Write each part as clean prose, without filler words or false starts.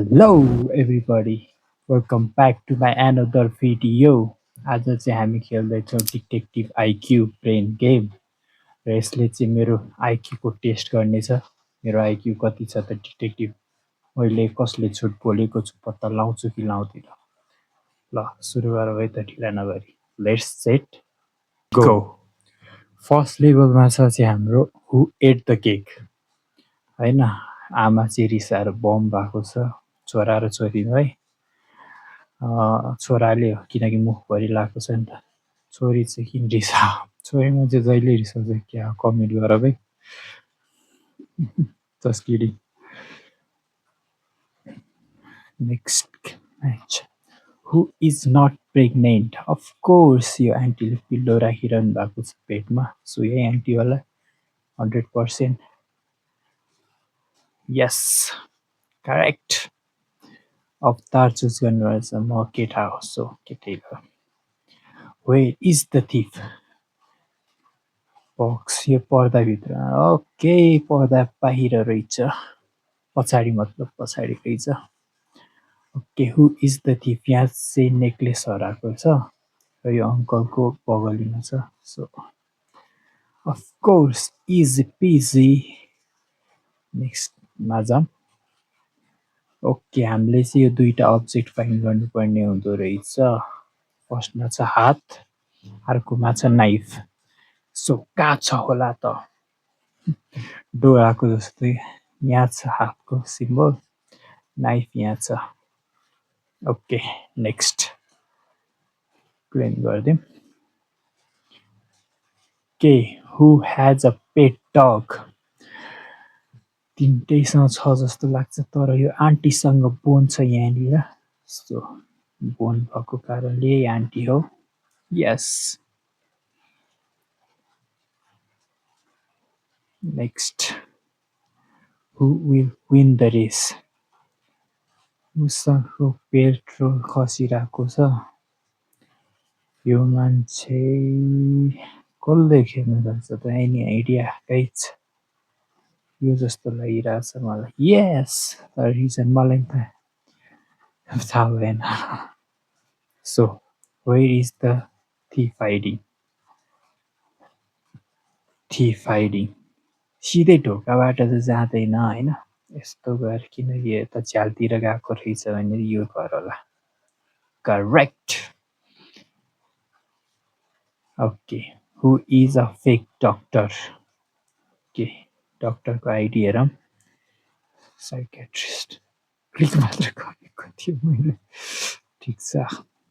Hello everybody, welcome back to my another video. आज चाहिँ हामी खेल्दैछौँ डिटेक्टिभ आइक्यू ब्रेन गेम र यसले चाहिँ मेरो आइक्यूको टेस्ट गर्नेछ। मेरो आइक्यू कति छ त डिटेक्टिभ मैले कसले झुट बोलेको छु पत्ता लाउँछु कि लाउँदिनँ। ल सुरु गरौँ है त ढिला नगरी। Let's set go. फर्स्ट लेभलमा छ चाहिँ हाम्रो हु एट द केक होइन। आमा चाहिँ रिसाएर बम भएको छ छोरा र छोरीमा है। छोराले हो किनकि मुखभरि लगाएको छ नि त। छोरी चाहिँ किन रिसा, छोरीमा चाहिँ जहिले रिसाउँछ क्या कमेन्ट गर भाइ। Just kidding. Next match who is not pregnant. Of course यो आन्टीले पिल्लो राखिरहनु भएको छ पेटमा, सो यही आन्टी होला 100%। यस करेक्ट। अवतार चुज गर्नुभएछ, म केटा हो सो केटै हो। Where is the thief. Box यो पर्दाभित्र, ओके पर्दा बाहिर रहेछ, पछाडि मतलब पछाडि रहेछ। Okay who is the thief. यहाँ चाहिँ नेक्लेस हराएको छ र यो अङ्कलको बगलीमा छ, सो अफकोर्स इजी पिजी। नेक्स्टमा जाऊँ। ओके हामीले चाहिँ यो दुईवटा अब्जेक्ट फाइन्ड गर्नुपर्ने हुँदो रहेछ। फर्स्टमा छ हात, अर्कोमा छ नाइफ। सो कहाँ छ होला त। डोराको जस्तै यहाँ छ हातको सिम्बल, नाइफ यहाँ छ। ओके नेक्स्ट क्लेम गरिदिउँ। के हु हेज अ पेट डग। तिनटैसँग छ जस्तो लाग्छ, तर यो आन्टीसँग बोन छ यहाँनिर, सो बोन भएको कारणले आन्टी हो। Yes next who will win the race. उसँग पेट्रोल खसिरहेको छ, यो मान्छे कसले खेल्न जान्छ त। Any idea guys. यो जस्तो लागिरहेछ मलाई। यस तर रिजन मलाई थाहा भएन। So where is the thief hiding. Thief hiding सिधै ढोकाबाट त जाँदैन होइन, यस्तो गएर किनकि यता झ्यालतिर गएको रहेछ भने यो घर होला। Correct. Okay who is a fake doctor. के डक्टरको आइडी हेरौँ। साइकेट्रिस्ट क्लिक मात्र गरेको थियो मैले। ठिक छ,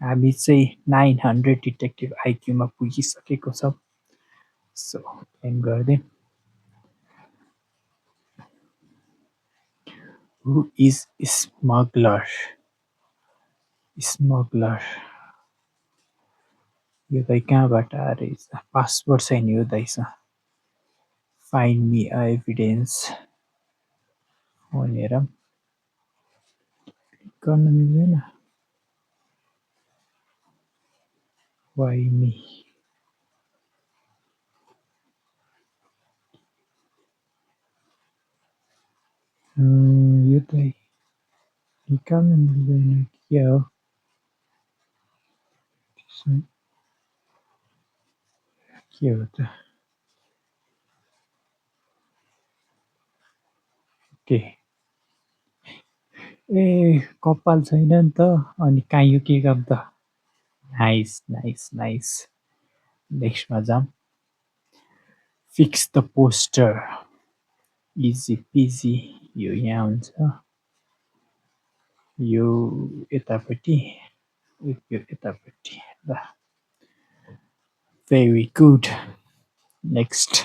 हामी चाहिँ 900 डिटेक्टिभ आइक्यूमा पुगिसकेको छौँ, सो क्लेम गरिदिउँ। हु इज स्मगलर। स्मगलर यो दाइ कहाँबाट आएछ, पासपोर्ट छैन यो दाइसँग। फाइन्ड मी एभिडेन्स भनेर गर्न मिल्दैन। Why me. यो दाइ निकाल्न मिल्दैन के हो। के हो त। के ए कपाल छैन नि त, अनि कहाँ यो के काम त। Nice nice nice. नेक्स्टमा जाऊँ। Fix the poster. Easy peasy. यो यहाँ हुन्छ, यो यतापट्टि, यो यतापट्टि। ल भेरी गुड। नेक्स्ट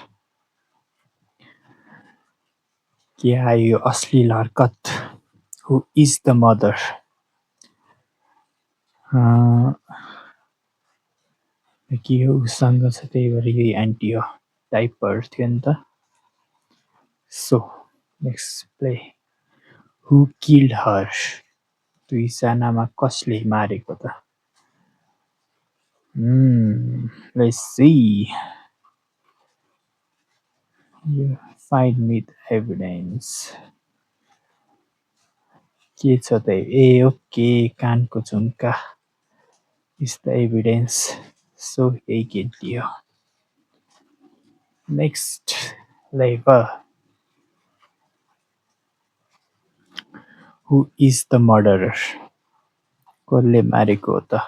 के आयो यो अश्लील हरकत। हु इज द मदर। के हो उसँग छ, त्यही भएर यही आन्टी हो, डाइपर थियो नि त। सो नेक्स्ट प्ले हु किल्ड हर। दुईजनामा कसले मारेको त। Let's see. Find me the evidence. के छ त ए ओके कानको झुम्का इज द एभिडेन्स सो यही केटी हो next level who is the murderer कसले मारेको हो त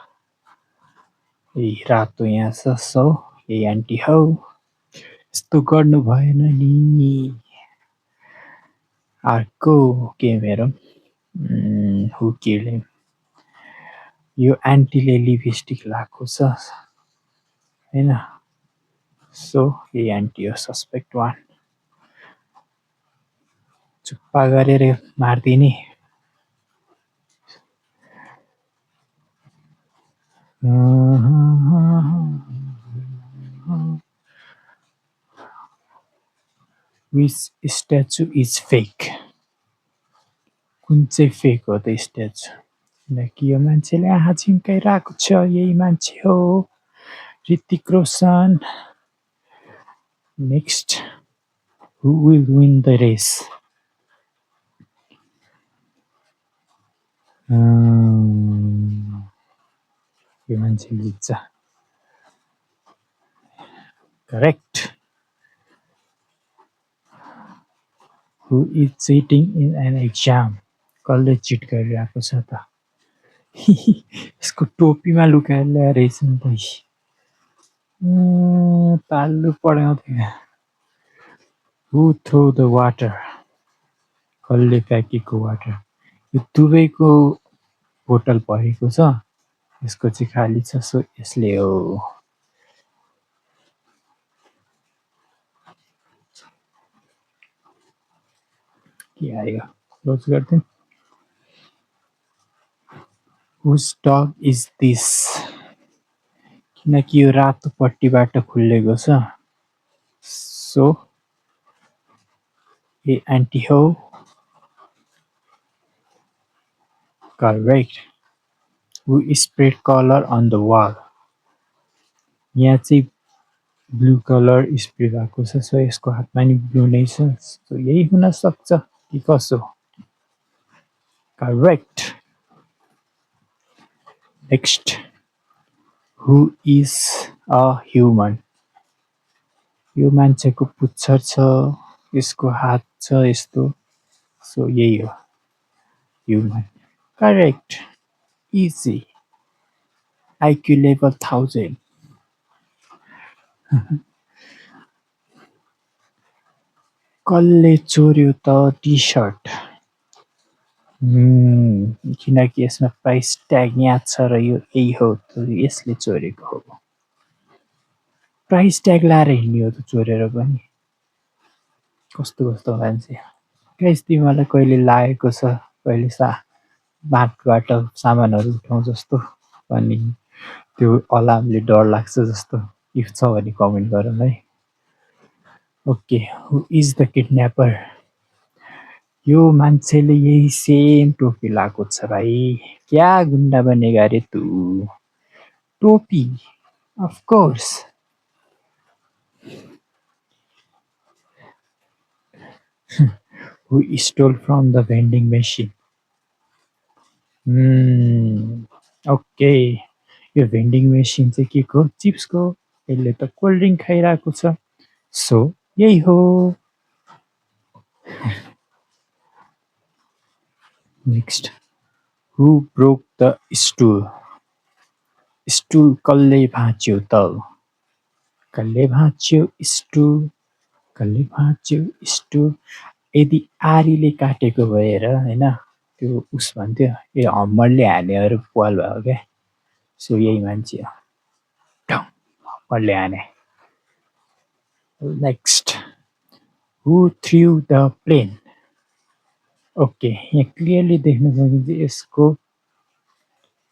ए रातो यहाँ छ सो ए आन्टी हौ यस्तो गर्नु भएन नि अर्को के हेरौँ हु किल हिम यो आन्टीले लिपस्टिक लगाएको छ होइन सो यही आन्टी हो सस्पेक्ट वान चुप्पा गरेर मारिदिने विच स्ट्याचु इज फेक कुन चाहिँ फेक हो त स्ट्याचु किनकि यो मान्छेले आँखा झिम्काइरहेको छ यही मान्छे हो Hrithik Roshan next who will win the race यो मान्छे जित्छ correct who is cheating in an exam कसले चिट गरिरहेको छ त यसको टोपीमा लुकाएर ल्याएर रहेछ नि त तालु पढाउँथ्यो हु थ्रो द वाटर कसले फ्याँकेको वाटर यो दुवैको बोतल भरेको छ यसको चाहिँ खाली छ सो यसले हो के आयो क्लोज गरिदिउँ हुज डग इज दिस किनकि यो रातो पट्टीबाट खुलेको छ सो ए आन्टी हो correct who spread colour on the wall यहाँ चाहिँ ब्लू कलर स्प्रे भएको छ सो यसको हातमा नि ब्लू नै छ सो यही हुन सक्छ कि कसो correct next who is a human यो मान्छेको पुच्छर छ यसको हात छ यस्तो सो यही हो human correct easy IQ level 1000 कसले चोर्यो त टी सर्ट किनकि यसमा प्राइस ट्याग यहाँ छ र यो यही हो त यसले चोरेको हो प्राइस ट्याग लाएर हिँड्ने हो त चोरेर पनि कस्तो कस्तो मान्छे गाइस तिमीलाई कहिले लागेको छ कहिले बाटोबाट सामानहरू उठाउँ जस्तो अनि त्यो अलार्मले डर लाग्छ जस्तो इफ छ भने कमेन्ट गरौँ है ओके हु इज द किडन्यापर यो मान्छेले यही सेम टोपी लगाएको छ भाइ क्या गुन्डा बनेगा रे तू टोपी of course who stole from the vending machine okay यो भेन्डिङ मेसिन चाहिँ के को चिप्सको यसले त कोल्ड ड्रिङ्क खाइरहेको छ सो यही हो next who broke the stool stool कसले भाँच्यो त कसले भाँच्यो स्टुल कसले भाँच्यो स्टुल यदि आरीले काटेको भएर होइन त्यो उस भन्थ्यो ए हम्मरले हानेहरू पाल भयो क्या सो यही मान्छे हो हम्मरले हाने next who threw the plane okay यहाँ क्लियरली देख्न सकिन्छ यसको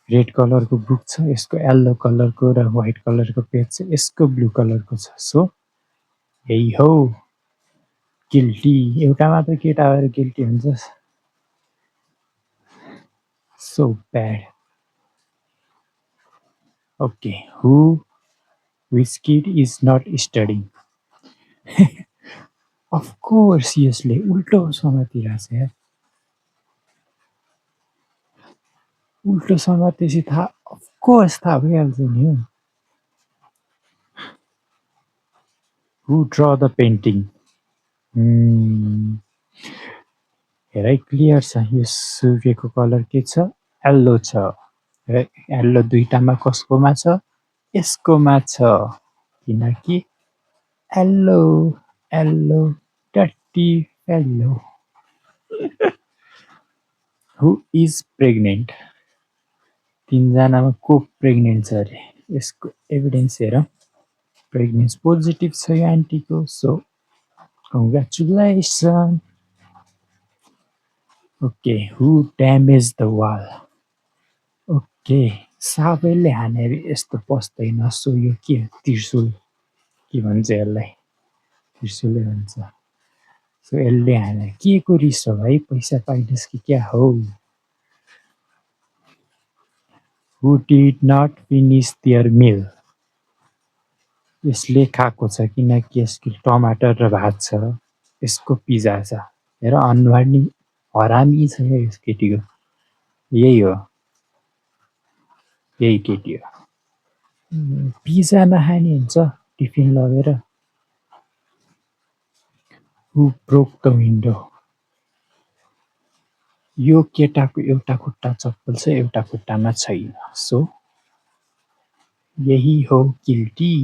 रेड कलरको बुक छ यसको येल्लो कलरको र व्हाइट कलरको पेज छ यसको ब्लू कलरको छ सो यही हो गिल्टी एउटा मात्र केटा भएर गिल्टी हुन्छ so bad okay who which kid is not studying of course यसले उल्टो समातिरहेको छ यार उल्टो समातेपछि थाहा अफकोर्स थाहा भइहाल्छ नि हो हु ड्र द पेन्टिङ हेर है क्लियर छ यो सूर्यको कलर के छ येल्लो छ है येल्लो दुईटामा कसकोमा छ यसकोमा छ किनकि yellow yellow dirty yellow who is pregnant तीनजनामा को प्रेग्नेन्ट छ अरे यसको एभिडेन्स हेर प्रेग्नेन्स पोजिटिभ छ यो आन्टीको so congratulation okay who damage the wall okay साबैले हाने अरे यस्तो पस्दैन सो यो के त्रिशुल के भन्छ यसलाई त्रिशुलै भन्छ सो यसले हाने के को रिस हो भाइ पैसा पाइनुहोस् कि क्या हो हु डिड नट फिनिस देयर मिल यसले खाएको छ किनकि यसको टमाटर र भात छ यसको पिज्जा छ हेर अनुहार नि हरामी छ क्या यस केटीको यही हो यही केटी हो पिज्जा नखाने हुन्छ टिफिन लगेर हु ब्रोक द विन्डो यो केटाको एउटा खुट्टा चप्पल छ एउटा खुट्टामा छैन सो यही हो गिल्टी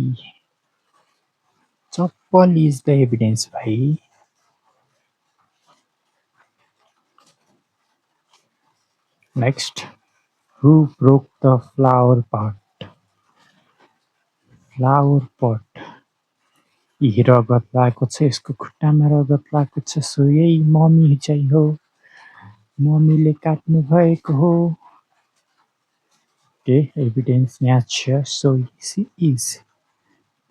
चप्पल इज द एभिडेन्स भाइ next who broke the flower पट फ्लावर पट यी रगत लागेको छ यसको खुट्टामा रगत लागेको छ सो यही मम्मी चाहिँ हो मम्मीले काट्नु भएको हो के एभिडेन्स यहाँ छ सो सी इज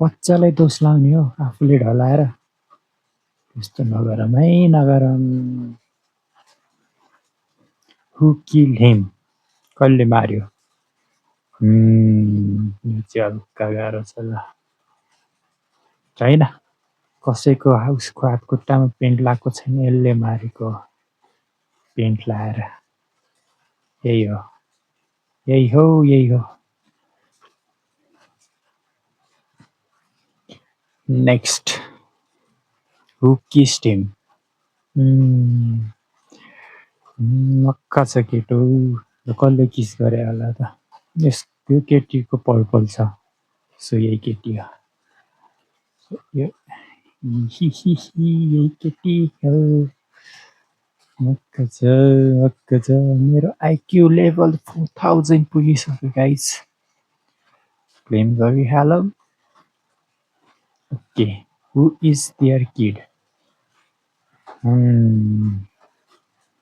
बच्चालाई दोष लाउने हो आफूले ढलाएर त्यस्तो नगरौँ है नगरौँ हु किल हिम कसले मार्यो यो चाहिँ हल्का गाह्रो छ ल छैन कसैको उसको हात खुट्टामा पेन्ट लगाएको छैन यसले मारेको पेन्ट लाएर यही हो यही हो यही हो नेक्स्ट हु किस्ड हिम मक्का छ केटो कसले किस गरे होला त यस त्यो केटीको पर्पल छ सो यही केटी हो यो यही केटी हो मक्का छ मेरो आइक्यू लेभल 4000 पुगिसक्यो गाइस क्लेम गरिहालौँ okay who is there kid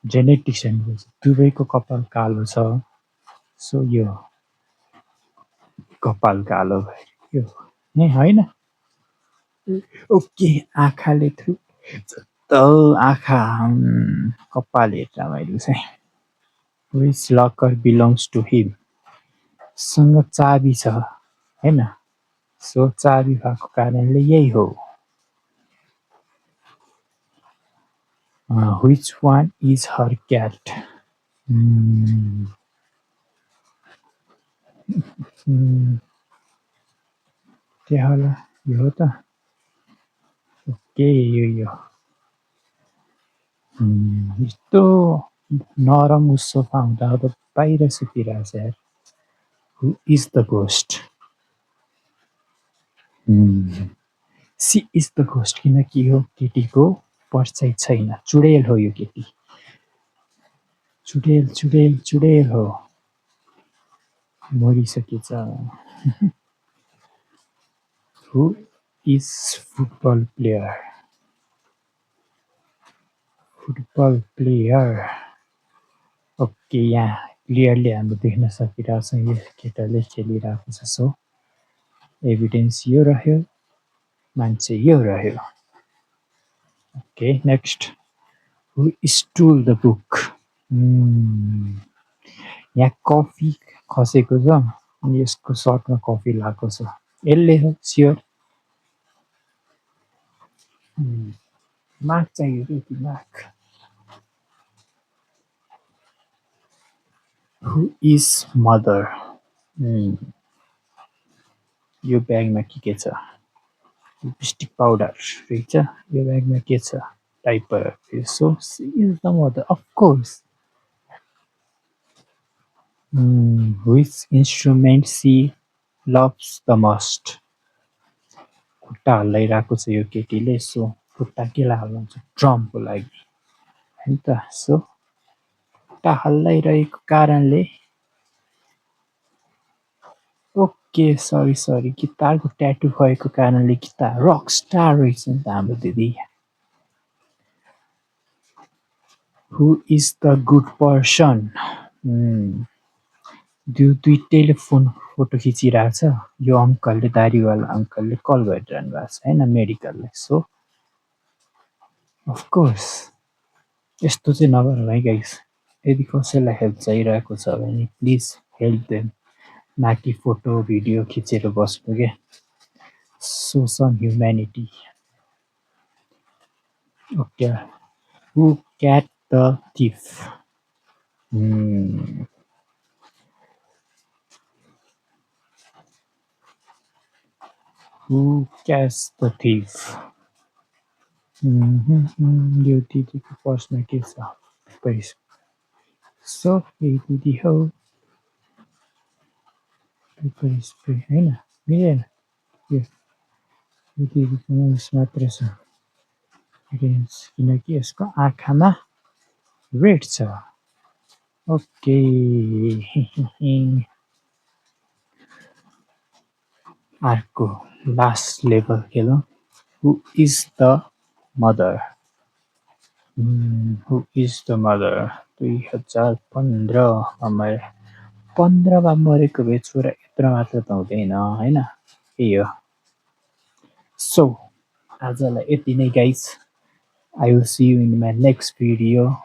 genetics हेर्नुपर्छ दुवैको कपाल कालो छ सो यो कपाल कालो भयो ए होइन ओके आँखाले थ्रु त आँखा कपाल हेर्दा मैले चाहिँ विच लकर बिलोङ्स टु हिम सँग चाबी छ होइन सो चाबी भएको कारणले यही हो which one is her CAT के होला यो हो त ओके यो यस्तो नरम सोफा हुँदा अब बाहिर सुतिरहेछ यार who is the ghost she is the ghost किनकि यो केटीको पर्चाइ छैन चुडेल हो यो केटी चुडेल चुडेल चुडेल हो मरिसकेछ हु इज फुटबल प्लेयर ओके यहाँ क्लियरली हाम्रो देख्न सकिरहेको छ यो केटाले खेलिरहेको छ सो एभिडेन्स यो रह्यो मान्छे यो रह्यो okay next who stool the book यहाँ कफी खसेको छ अनि यसको सर्टमा कफी लागेको छ यसले हो स्योर माग चाहियो कि माग हु इज मदर? यो ब्यागमा के छ? लिपस्टिक पाउडर रहेछ। यो ब्यागमा के छ? Diaper. So she is the mother of course. Which instrument she loves the most? खुट्टा हल्लाइरहेको छ यो केटीले, सो खुट्टा केलाई हल्लाउँछ? ड्रमको लागि है त। सो खुट्टा हल्लाइरहेको कारणले ओके सरी सरी गिटारको ट्याटु भएको कारणले गिटार रक स्टार रहेछ नि त हाम्रो दिदी। Who is the good person? दुइटैले फोटो खिचिरहेको छ। यो अङ्कलले दारीवाला अङ्कलले कल गरिरहनु भएको छ होइन मेडिकललाई। सो अफकोर्स यस्तो चाहिँ नगरौँ है गाइस। यदि कसैलाई हेल्प चाहिरहेको छ भने प्लिज हेल्प देम, न कि फोटो भिडियो खिचेर बस्नु क्या। So some humanity. Okay who caught the thief? Who catch the thief? यो दिदीको पर्समा के छ? सो यही दिदी हो। पेपर स्प्रे होइन मिलेन। यो दिदीको उस मात्र छ रेन्ज, किनकि यसको आँखामा रेड छ। ओके अर्को लास्ट लेभल खेलौँ। Who is the mother? Who is the mother? 2015मा 15मा मरेको भए छोरा यत्रो मात्र त हुँदैन होइन। यही हो। सो आजलाई यति नै guys. I will see you in my next video.